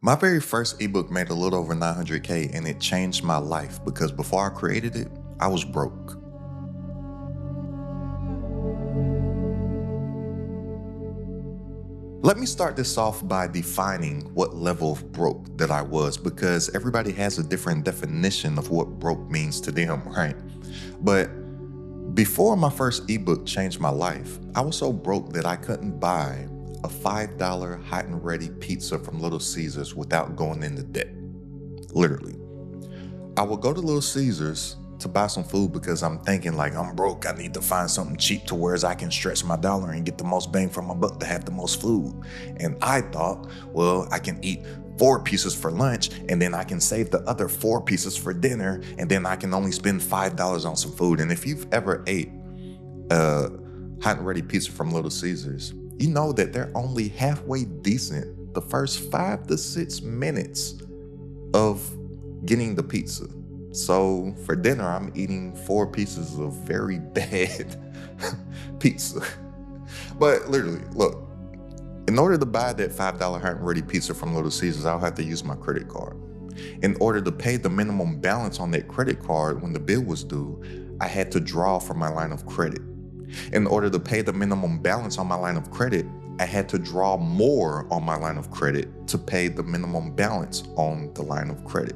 My very first ebook made a little over 900K and it changed my life because before I created it, I was broke. Let me start this off by defining what level of broke that I was because everybody has a different definition of what broke means to them, right? But before my first ebook changed my life, I was so broke that I couldn't buy a $5 hot and ready pizza from Little Caesars without going into debt. Literally. I would go to Little Caesars to buy some food because I'm thinking like I'm broke. I need to find something cheap to where I can stretch my dollar and get the most bang for my buck to have the most food. And I thought, well, I can eat 4 pieces for lunch and then I can save the other 4 pieces for dinner and then I can only spend $5 on some food. And if you've ever ate a hot and ready pizza from Little Caesars, you know that they're only halfway decent the first 5 to 6 minutes of getting the pizza. So for dinner, I'm eating 4 pieces of very bad pizza. But literally, look, in order to buy that $5 hot and ready pizza from Little Caesars, I'll have to use my credit card. In order to pay the minimum balance on that credit card when the bill was due, I had to draw from my line of credit. In order to pay the minimum balance on my line of credit, I had to draw more on my line of credit to pay the minimum balance on the line of credit.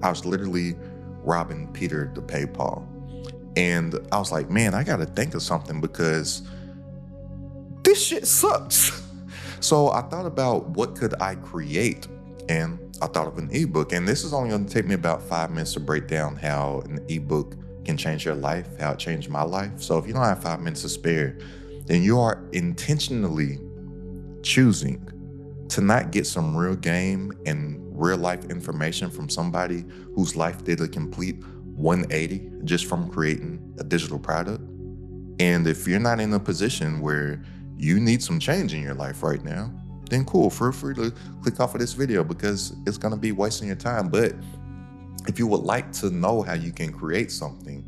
I was literally robbing Peter to pay Paul. And I was like, man, I gotta think of something because this shit sucks. So I thought about what could I create, and I thought of an ebook. And this is only gonna take me about 5 minutes to break down how an ebook can change your life, how it changed my life. So if you don't have 5 minutes to spare, then you are intentionally choosing to not get some real game and real life information from somebody whose life did a complete 180 just from creating a digital product. And if you're not in a position where you need some change in your life right now, then cool, feel free to click off of this video because it's gonna be wasting your time. But if you would like to know how you can create something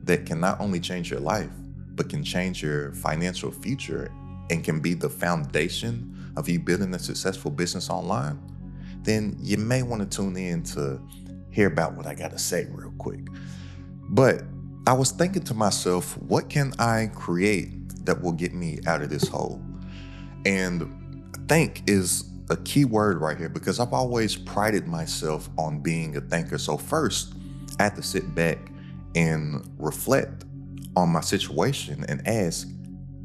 that can not only change your life, but can change your financial future and can be the foundation of you building a successful business online, then you may want to tune in to hear about what I got to say real quick. But I was thinking to myself, what can I create that will get me out of this hole? And think is a key word right here because I've always prided myself on being a thinker. So first, I had to sit back and reflect on my situation and ask,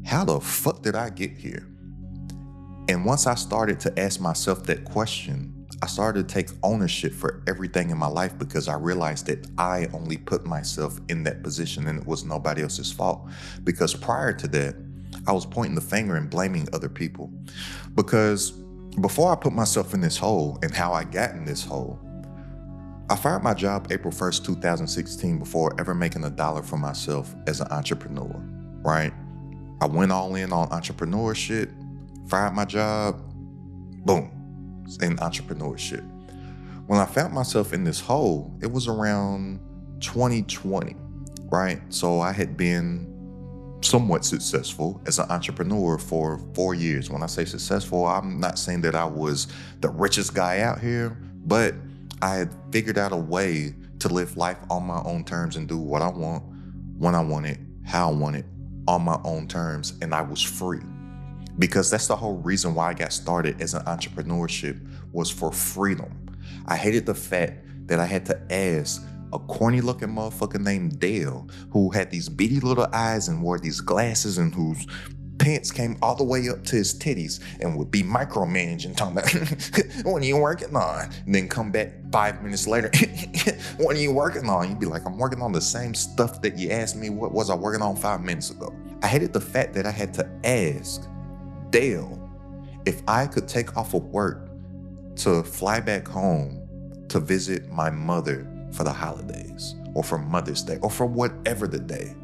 how the fuck did I get here? And once I started to ask myself that question, I started to take ownership for everything in my life because I realized that I only put myself in that position and it was nobody else's fault. Because prior to that, I was pointing the finger and blaming other people. Because before I put myself in this hole and how I got in this hole, I fired my job April 1st, 2016 before ever making $1 for myself as an entrepreneur, right? I went all in on entrepreneurship, fired my job, boom, in entrepreneurship. When I found myself in this hole, it was around 2020, right? So I had been somewhat successful as an entrepreneur for 4 years. When I say successful, I'm not saying that I was the richest guy out here, but I had figured out a way to live life on my own terms and do what I want, when I want it, how I want it, on my own terms, and I was free. Because that's the whole reason why I got started as an entrepreneurship was for freedom. I hated the fact that I had to ask a corny looking motherfucker named Dale who had these beady little eyes and wore these glasses and whose pants came all the way up to his titties and would be micromanaging, talking about, what are you working on? And then come back 5 minutes later, what are you working on? You'd be like, I'm working on the same stuff that you asked me what was I working on 5 minutes ago. I hated the fact that I had to ask Dale if I could take off of work to fly back home to visit my mother for the holidays or for Mother's Day or for whatever the day.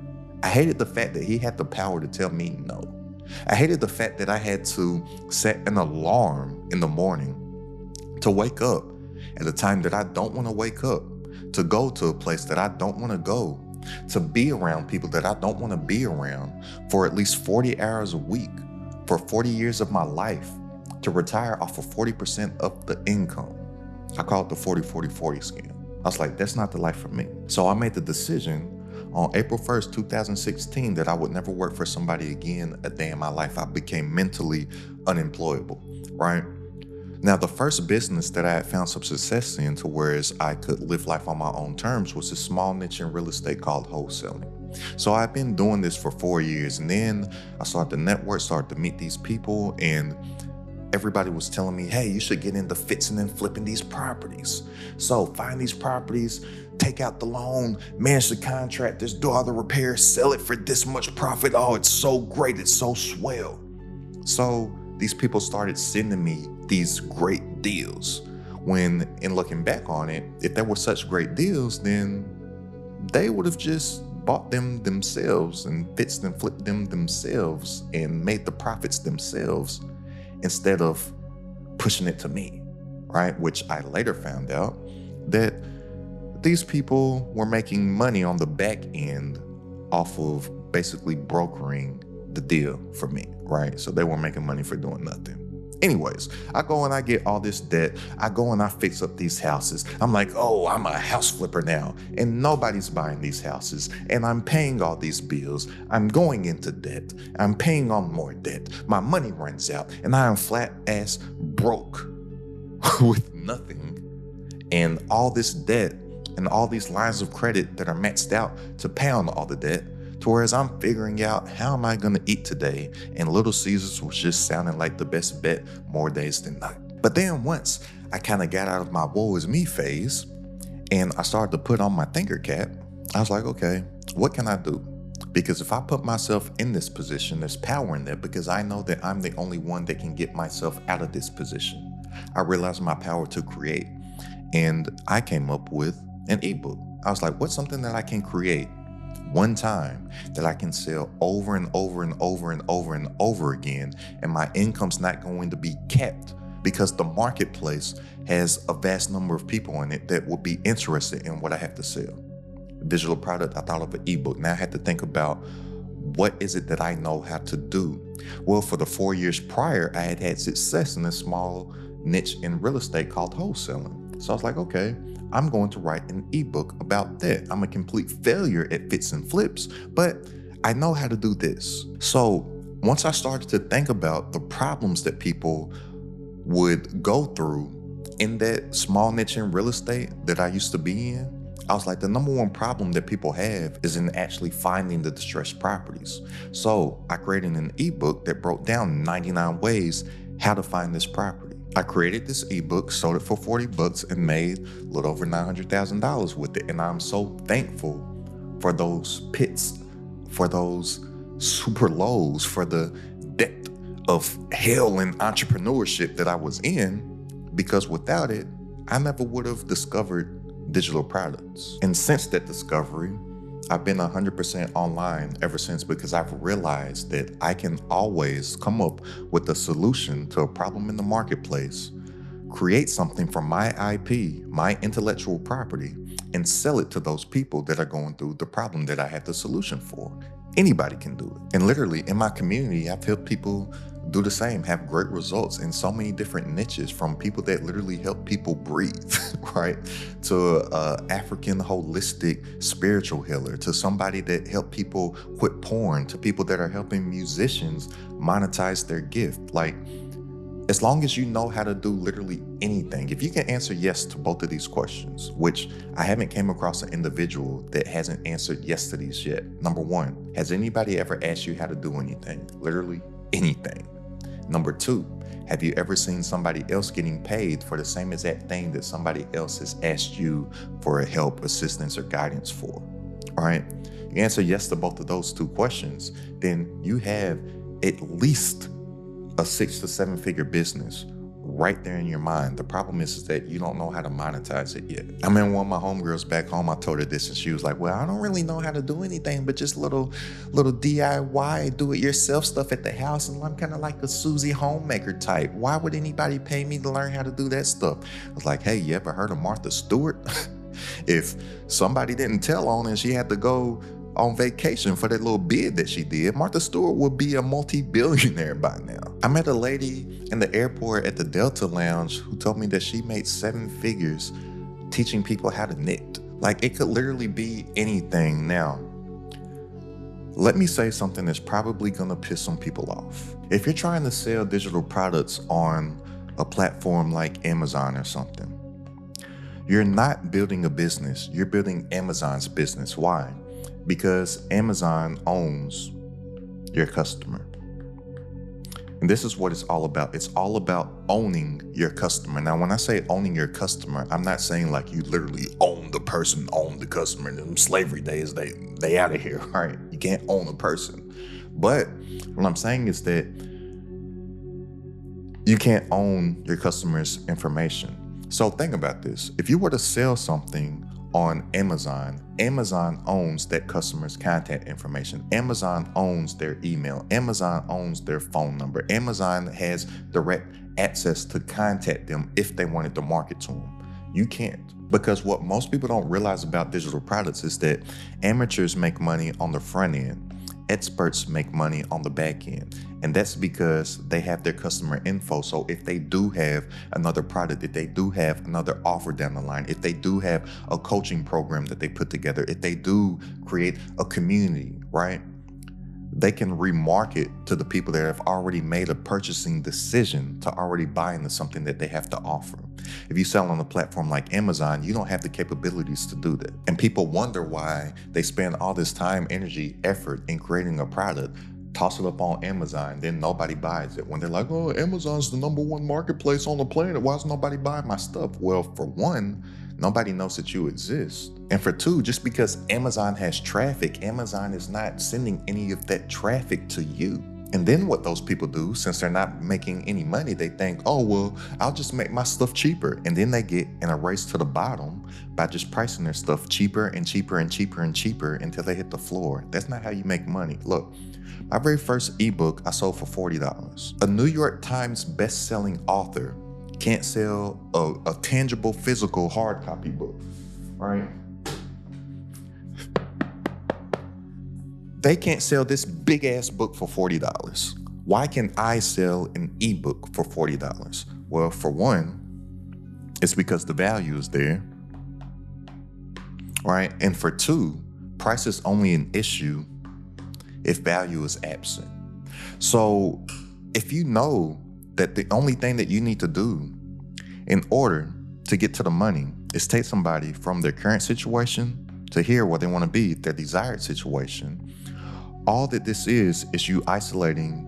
I hated the fact that he had the power to tell me no. I hated the fact that I had to set an alarm in the morning to wake up at a time that I don't want to wake up, to go to a place that I don't want to go, to be around people that I don't want to be around for at least 40 hours a week for 40 years of my life to retire off of 40% of the income. I call it the 40-40-40 scam. I was like, that's not the life for me. So I made the decision on April 1st, 2016, that I would never work for somebody again a day in my life. I became mentally unemployable, right? Now, the first business that I had found some success in to whereas I could live life on my own terms was a small niche in real estate called wholesaling. So I've been doing this for 4 years, and then I started to network, started to meet these people, and everybody was telling me, hey, you should get into fixing and flipping these properties. So find these properties, take out the loan, manage the contractors, do all the repairs, sell it for this much profit. Oh, it's so great, it's so swell. So these people started sending me these great deals. When, in looking back on it, if there were such great deals, then they would have just bought them themselves and fixed and flipped them themselves and made the profits themselves instead of pushing it to me, right? Which I later found out that these people were making money on the back end off of basically brokering the deal for me, right? So they were making money for doing nothing. Anyways, I go and I get all this debt. I go and I fix up these houses. I'm like, oh, I'm a house flipper now. And nobody's buying these houses. And I'm paying all these bills. I'm going into debt. I'm paying on more debt. My money runs out. And I am flat ass broke with nothing. And all this debt and all these lines of credit that are maxed out to pay on all the debt. To whereas I'm figuring out, how am I going to eat today? And Little Caesars was just sounding like the best bet more days than not. But then once I kind of got out of my woe is me phase and I started to put on my thinker cap, I was like, okay, what can I do? Because if I put myself in this position, there's power in that, because I know that I'm the only one that can get myself out of this position. I realized my power to create, and I came up with an ebook. I was like, what's something that I can create one time that I can sell over and over and over and over and over again, and my income's not going to be kept, because the marketplace has a vast number of people in it that will be interested in what I have to sell. Digital product, I thought of an ebook. Now I had to think about, what is it that I know how to do? Well, for the 4 years prior, I had success in a small niche in real estate called wholesaling. So I was like, okay, I'm going to write an ebook about that. I'm a complete failure at fits and flips, but I know how to do this. So once I started to think about the problems that people would go through in that small niche in real estate that I used to be in, I was like, the number one problem that people have is in actually finding the distressed properties. So I created an ebook that broke down 99 ways how to find this property. I created this ebook, sold it for $40 and made a little over $900,000 with it. And I'm so thankful for those pits, for those super lows, for the depth of hell and entrepreneurship that I was in, because without it, I never would have discovered digital products. And since that discovery, I've been 100% online ever since, because I've realized that I can always come up with a solution to a problem in the marketplace, create something from my IP, my intellectual property, and sell it to those people that are going through the problem that I had the solution for. Anybody can do it. And literally in my community, I've helped people do the same, have great results in so many different niches, from people that literally help people breathe, right? To African holistic spiritual healer, to somebody that helped people quit porn, to people that are helping musicians monetize their gift. Like, as long as you know how to do literally anything, if you can answer yes to both of these questions, which I haven't came across an individual that hasn't answered yes to these yet. Number one, has anybody ever asked you how to do anything? Literally anything. Number two, have you ever seen somebody else getting paid for the same exact thing that somebody else has asked you for help, assistance, or guidance for? All right. You answer yes to both of those two questions, then you have at least a 6 to 7 figure business right there in your mind. The problem is that you don't know how to monetize it yet. I mean, one of my homegirls back home, I told her this and she was like, well, I don't really know how to do anything but just little DIY, do it yourself stuff at the house. And I'm kind of like a Susie homemaker type. Why would anybody pay me to learn how to do that stuff? I was like, hey, you ever heard of Martha Stewart? If somebody didn't tell on and she had to go on vacation for that little bid that she did, Martha Stewart would be a multi-billionaire by now. I met a lady in the airport at the Delta Lounge who told me that she made 7 figures teaching people how to knit. Like, it could literally be anything. Now, let me say something that's probably gonna piss some people off. If you're trying to sell digital products on a platform like Amazon or something, you're not building a business, you're building Amazon's business. Why? Because Amazon owns your customer. And this is what it's all about. It's all about owning your customer. Now, when I say owning your customer, I'm not saying like you literally own the person, own the customer. In slavery days, they out of here, right? You can't own a person. But what I'm saying is that you can't own your customer's information. So think about this. If you were to sell something on Amazon, Amazon owns that customer's contact information. Amazon owns their email. Amazon owns their phone number. Amazon has direct access to contact them if they wanted to market to them. You can't. Because what most people don't realize about digital products is that amateurs make money on the front end. Experts make money on the back end. And that's because they have their customer info. So if they do have another product, if they do have another offer down the line, if they do have a coaching program that they put together, if they do create a community, right? They can remarket to the people that have already made a purchasing decision to already buy into something that they have to offer. If you sell on a platform like Amazon, you don't have the capabilities to do that. And people wonder why they spend all this time, energy, effort in creating a product, toss it up on Amazon, then nobody buys it. When they're like, oh, Amazon's the #1 marketplace on the planet, why is nobody buying my stuff? Well, for one, nobody knows that you exist. And for two, just because Amazon has traffic, Amazon is not sending any of that traffic to you. And then what those people do, since they're not making any money, they think, oh, well, I'll just make my stuff cheaper. And then they get in a race to the bottom by just pricing their stuff cheaper and cheaper and cheaper and cheaper until they hit the floor. That's not how you make money. Look, my very first ebook I sold for $40. A New York Times best-selling author can't sell a tangible, physical, hard copy book, right? They can't sell this big ass book for $40. Why can I sell an ebook for $40? Well, for one, it's because the value is there, right? And for two, price is only an issue if value is absent. So if you know that the only thing that you need to do in order to get to the money is take somebody from their current situation to here where they want to be, their desired situation, all that this is you isolating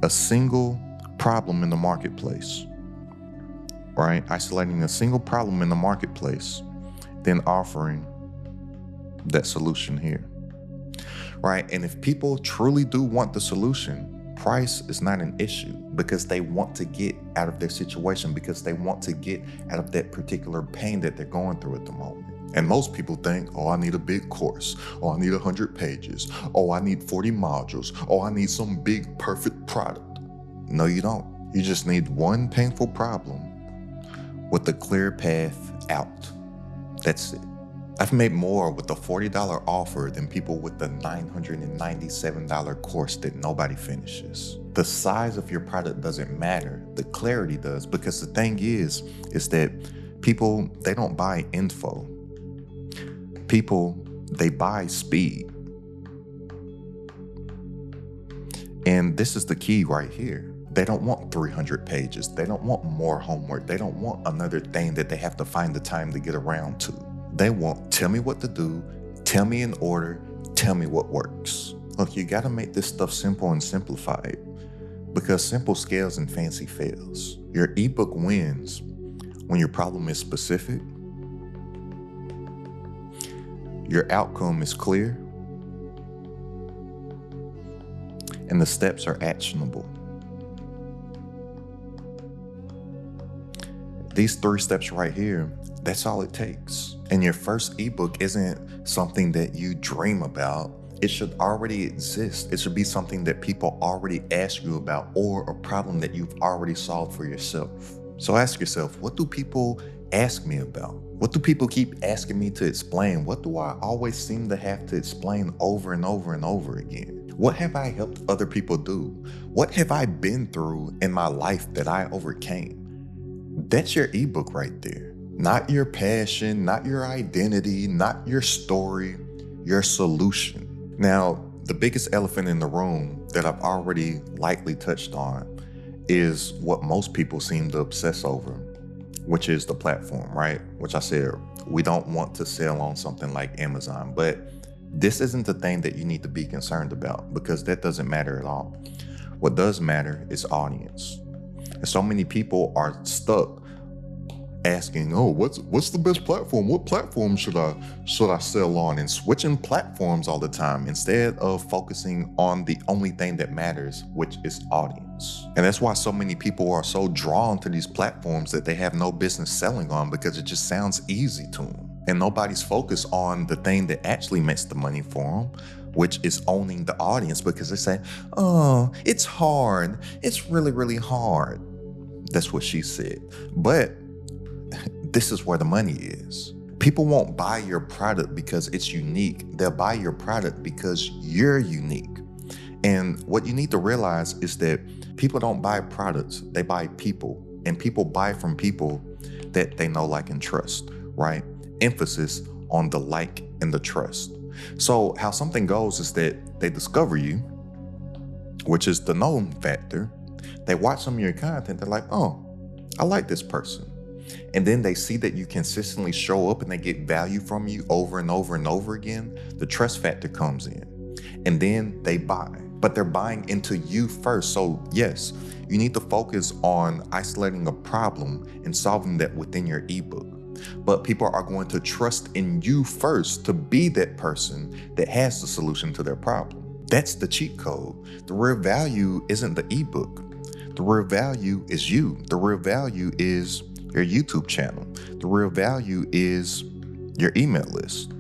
a single problem in the marketplace, right? Isolating a single problem in the marketplace, then offering that solution here, right? And if people truly do want the solution, price is not an issue because they want to get out of their situation, because they want to get out of that particular pain that they're going through at the moment. And most people think, oh, I need a big course. Oh, I need 100 pages. Oh, I need 40 modules. Oh, I need some big, perfect product. No, you don't. You just need one painful problem with a clear path out. That's it. I've made more with the $40 offer than people with the $997 course that nobody finishes. The size of your product doesn't matter. The clarity does, because the thing is that people, they don't buy info. People, they buy speed. And this is the key right here. They don't want 300 pages. They don't want more homework. They don't want another thing that they have to find the time to get around to. They want, tell me what to do, tell me in order, tell me what works. Look, you gotta make this stuff simple and simplified, because simple scales and fancy fails. Your ebook wins when your problem is specific, your outcome is clear, and the steps are actionable. These 3 steps right here, that's all it takes. And your first ebook isn't something that you dream about. It should already exist. It should be something that people already ask you about, or a problem that you've already solved for yourself. So ask yourself, what do people ask me about? What do people keep asking me to explain? What do I always seem to have to explain over and over and over again? What have I helped other people do? What have I been through in my life that I overcame? That's your ebook right there. Not your passion, not your identity, not your story, your solution. Now, the biggest elephant in the room that I've already lightly touched on is what most people seem to obsess over, which is the platform, right? Which I said, we don't want to sell on something like Amazon, but this isn't the thing that you need to be concerned about, because that doesn't matter at all. What does matter is audience. And so many people are stuck asking, oh, what's the best platform? What platform should I sell on? And switching platforms all the time instead of focusing on the only thing that matters, which is audience. And that's why so many people are so drawn to these platforms that they have no business selling on, because it just sounds easy to them. And nobody's focused on the thing that actually makes the money for them, which is owning the audience, because they say, oh, it's hard. It's really, really hard. That's what she said. But this is where the money is. People won't buy your product because it's unique. They'll buy your product because you're unique. And what you need to realize is that people don't buy products, they buy people. And people buy from people that they know, like, and trust, right? Emphasis on the like and the trust. So how something goes is that they discover you, which is the known factor. They watch some of your content, they're like, oh, I like this person. And then they see that you consistently show up and they get value from you over and over and over again. The trust factor comes in, and then they buy, but they're buying into you first. So yes, you need to focus on isolating a problem and solving that within your ebook. But people are going to trust in you first to be that person that has the solution to their problem. That's the cheat code. The real value isn't the ebook. The real value is you. The real value is your YouTube channel. The real value is your email list.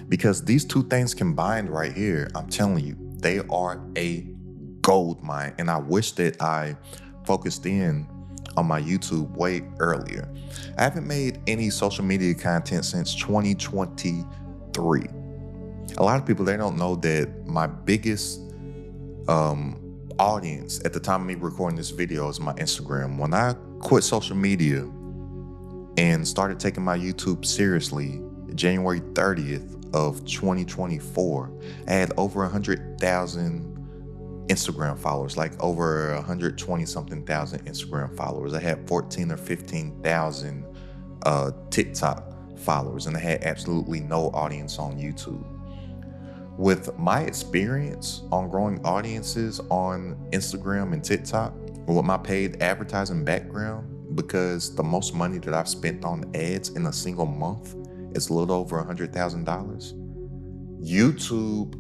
Because these two things combined right here, I'm telling you, they are a gold mine. And I wish that I focused in on my YouTube way earlier. I haven't made any social media content since 2023. A lot of people, they don't know that my biggest audience at the time of me recording this video is my Instagram. When I quit social media and started taking my YouTube seriously, January 30th of 2024, I had over 100,000 Instagram followers, like over 120 something thousand Instagram followers. I had 14 or 15,000 TikTok followers, and I had absolutely no audience on YouTube. With my experience on growing audiences on Instagram and TikTok, with my paid advertising background, because the most money that I've spent on ads in a single month is a little over $100,000. YouTube,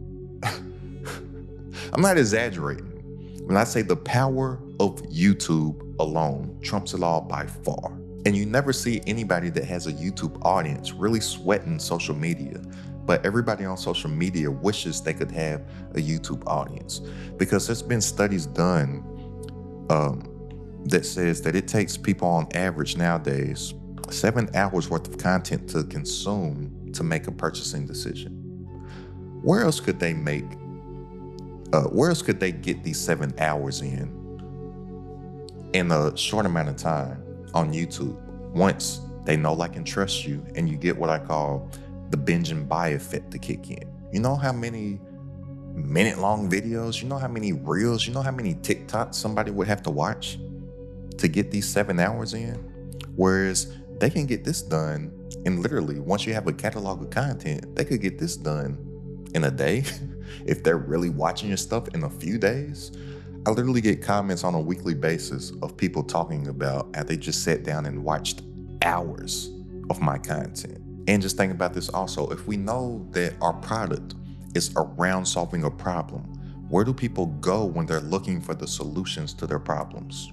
I'm not exaggerating when I say the power of YouTube alone trumps it all by far. And you never see anybody that has a YouTube audience really sweating social media. But everybody on social media wishes they could have a YouTube audience, because there's been studies done that says that it takes people on average nowadays 7 hours worth of content to consume to make a purchasing decision. Where else could they get these 7 hours in a short amount of time on YouTube, once they know, like, and trust you, and you get what I call the binge and buy effect to kick in? You know how many minute-long videos, you know how many reels, you know how many TikToks somebody would have to watch to get these 7 hours in? Whereas they can get this done, and literally, once you have a catalog of content, they could get this done in a day if they're really watching your stuff in a few days. I literally get comments on a weekly basis of people talking about how they just sat down and watched hours of my content. And just think about this also. If we know that our product is around solving a problem, where do people go when they're looking for the solutions to their problems?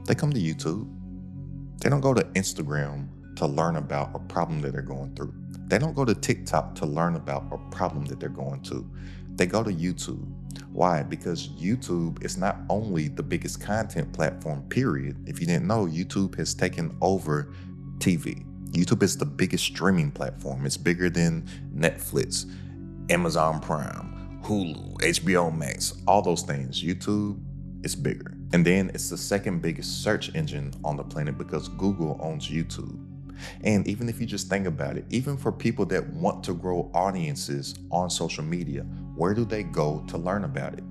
They come to YouTube. They don't go to Instagram to learn about a problem that they're going through. They don't go to TikTok to learn about a problem that they're going to. They go to YouTube. Why? Because YouTube is not only the biggest content platform, period. If you didn't know, YouTube has taken over TV. YouTube is the biggest streaming platform. It's bigger than Netflix, Amazon Prime, Hulu, HBO Max, all those things. YouTube is bigger. And then it's the second biggest search engine on the planet because Google owns YouTube. And even if you just think about it, even for people that want to grow audiences on social media, where do they go to learn about it?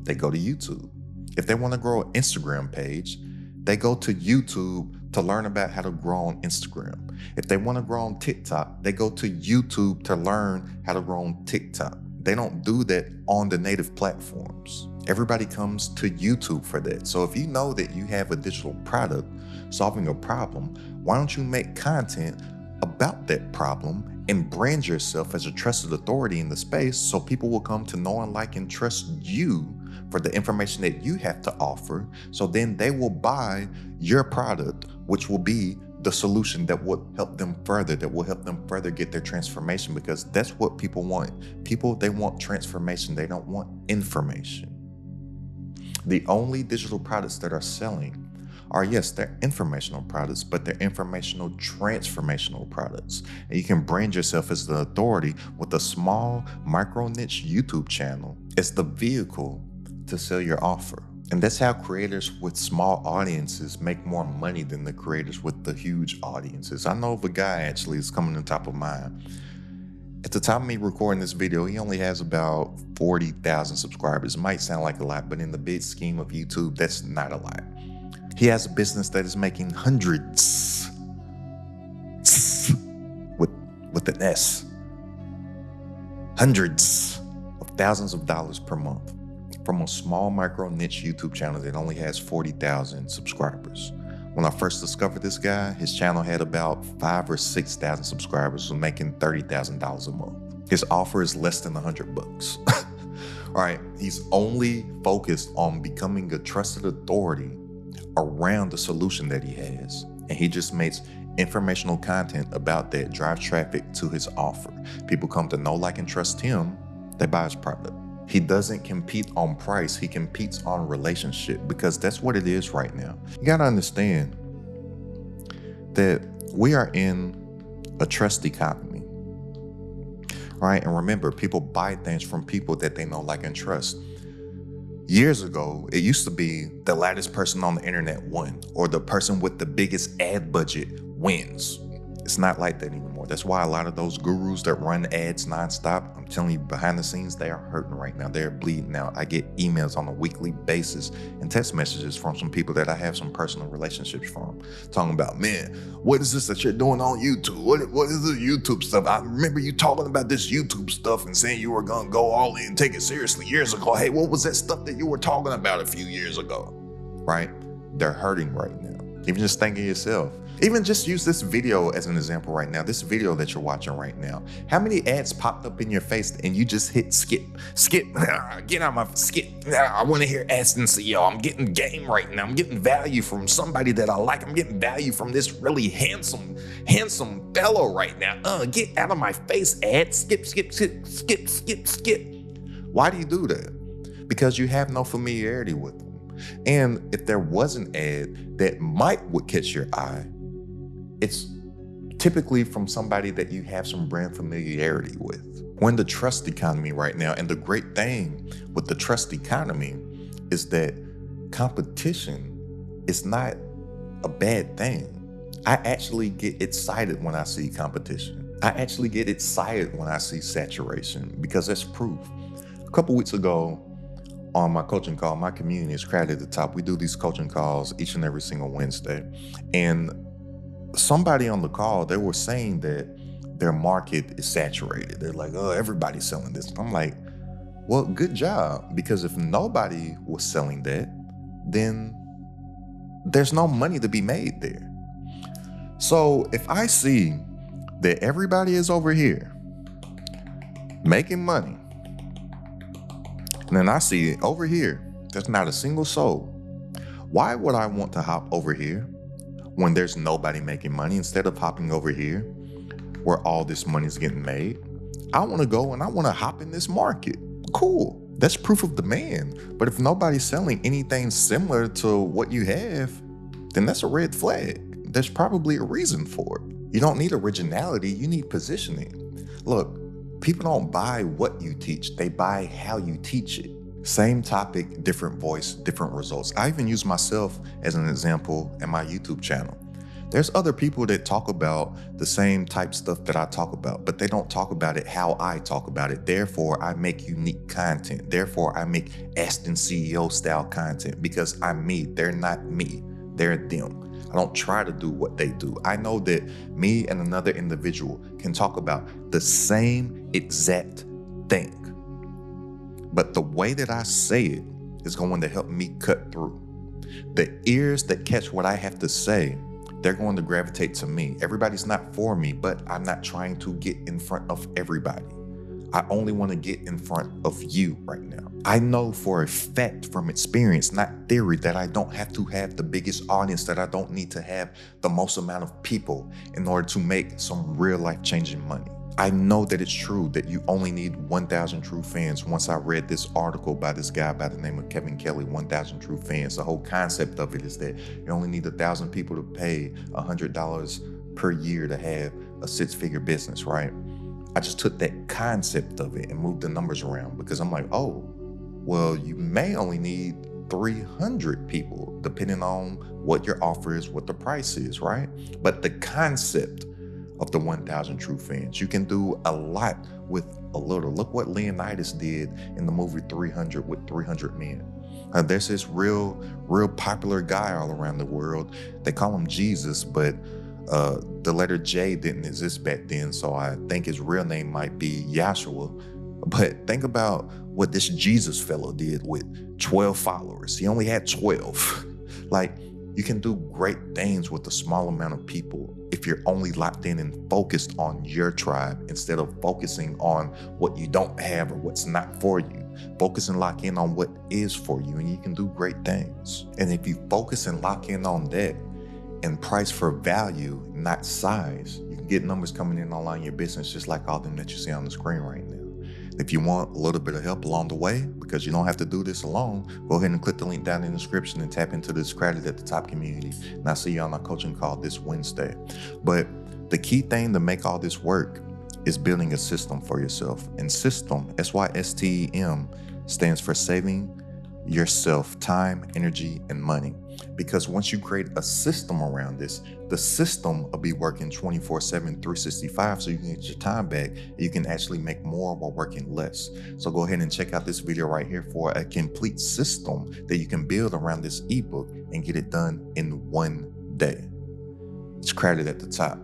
They go to YouTube. If they want to grow an Instagram page, they go to YouTube to learn about how to grow on Instagram. If they want to grow on TikTok, they go to YouTube to learn how to grow on TikTok. They don't do that on the native platforms. Everybody comes to YouTube for that. So if you know that you have a digital product solving a problem, why don't you make content about that problem and brand yourself as a trusted authority in the space so people will come to know and like and trust you for the information that you have to offer. So then they will buy your product, which will be the solution that will help them further, get their transformation, because that's what people want. People, they want transformation. They don't want information. The only digital products that are selling are, yes, they're informational products, but they're informational transformational products. And you can brand yourself as the authority with a small micro niche YouTube channel as the vehicle to sell your offer. And that's how creators with small audiences make more money than the creators with the huge audiences. I know of a guy actually is coming on top of mine. At the time of me recording this video, he only has about 40,000 subscribers. It might sound like a lot, but in the big scheme of YouTube, that's not a lot. He has a business that is making hundreds with an S. Hundreds of thousands of dollars per month from a small micro niche YouTube channel that only has 40,000 subscribers. When I first discovered this guy, his channel had about 5,000 or 6,000 subscribers, was making $30,000 a month. His offer is less than $100. All right, he's only focused on becoming a trusted authority around the solution that he has. And he just makes informational content about that, drive traffic to his offer. People come to know, like, and trust him, they buy his product. He doesn't compete on price, he competes on relationship, because that's what it is right now. You gotta understand that we are in a trust economy, right? And remember, people buy things from people that they know, like, and trust. Years ago, it used to be the loudest person on the internet won, or the person with the biggest ad budget wins. It's not like that anymore. That's why a lot of those gurus that run ads nonstop, I'm telling you, behind the scenes, they are hurting right now. They're bleeding out. I get emails on a weekly basis and text messages from some people that I have some personal relationships from, talking about, man, what is this that you're doing on YouTube? What is this YouTube stuff? I remember you talking about this YouTube stuff and saying you were gonna go all in and take it seriously years ago. Hey, what was that stuff that you were talking about a few years ago? Right? They're hurting right now. Even just thinking yourself. Even just use this video as an example right now. This video that you're watching right now. How many ads popped up in your face and you just hit skip? Get out my skip. I want to hear Aston CEO. I'm getting game right now. I'm getting value from somebody that I like. I'm getting value from this really handsome fellow right now. Get out of my face, ad. Skip. Why do you do that? Because you have no familiarity with them. And if there was an ad that would catch your eye, it's typically from somebody that you have some brand familiarity with. We're in the trust economy right now, and the great thing with the trust economy is that competition is not a bad thing. I actually get excited when I see competition. I actually get excited when I see saturation, because that's proof. A couple weeks ago, on my coaching call, my community is crowded at the top. We do these coaching calls each and every single Wednesday. And somebody on the call, they were saying that their market is saturated. They're like, oh, everybody's selling this. I'm like, well, good job. Because if nobody was selling that, then there's no money to be made there. So if I see that everybody is over here making money, and then I see it over here, there's not a single soul, why would I want to hop over here when there's nobody making money instead of hopping over here where all this money is getting made? I want to go and I want to hop in this market. Cool. That's proof of demand. But if nobody's selling anything similar to what you have, then that's a red flag. There's probably a reason for it. You don't need originality, you need positioning. Look, people don't buy what you teach, they buy how you teach it. Same topic, different voice, different results. I even use myself as an example in my YouTube channel. There's other people that talk about the same type stuff that I talk about, but they don't talk about it how I talk about it. Therefore, I make unique content. Therefore, I make Aston CEO style content because I'm me. They're not me. They're them. I don't try to do what they do. I know that me and another individual can talk about the same exact thing, but the way that I say it is going to help me cut through. The ears that catch what I have to say, they're going to gravitate to me. Everybody's not for me, but I'm not trying to get in front of everybody. I only want to get in front of you right now. I know for a fact from experience, not theory, that I don't have to have the biggest audience, that I don't need to have the most amount of people in order to make some real life changing money. I know that it's true that you only need 1,000 true fans. Once I read this article by this guy by the name of Kevin Kelly, 1,000 true fans, the whole concept of it is that you only need 1,000 people to pay $100 per year to have a six-figure business, right? I just took that concept of it and moved the numbers around because I'm like, oh, well, you may only need 300 people depending on what your offer is, what the price is, right? But the concept of the 1,000 true fans, you can do a lot with a little. Look what Leonidas did in the movie 300 with 300 men. There's this real popular guy all around the world. They call him Jesus, but the letter J didn't exist back then, so I think his real name might be Yahshua. But think about what this Jesus fellow did with 12 followers. He only had 12. Like, you can do great things with a small amount of people if you're only locked in and focused on your tribe instead of focusing on what you don't have or what's not for you. Focus and lock in on what is for you, and you can do great things. And if you focus and lock in on that and price for value, not size, you can get numbers coming in online in your business just like all them that you see on the screen right now. If you want a little bit of help along the way, because you don't have to do this alone, go ahead and click the link down in the description and tap into this Credit at the Top community. And I'll see you on our coaching call this Wednesday. But the key thing to make all this work is building a system for yourself. And system, SYSTEM, stands for saving yourself time, energy, and money. Because once you create a system around this, the system will be working 24/7, 365, so you can get your time back. You can actually make more while working less. So go ahead and check out this video right here for a complete system that you can build around this ebook and get it done in one day. It's Credit at the Top.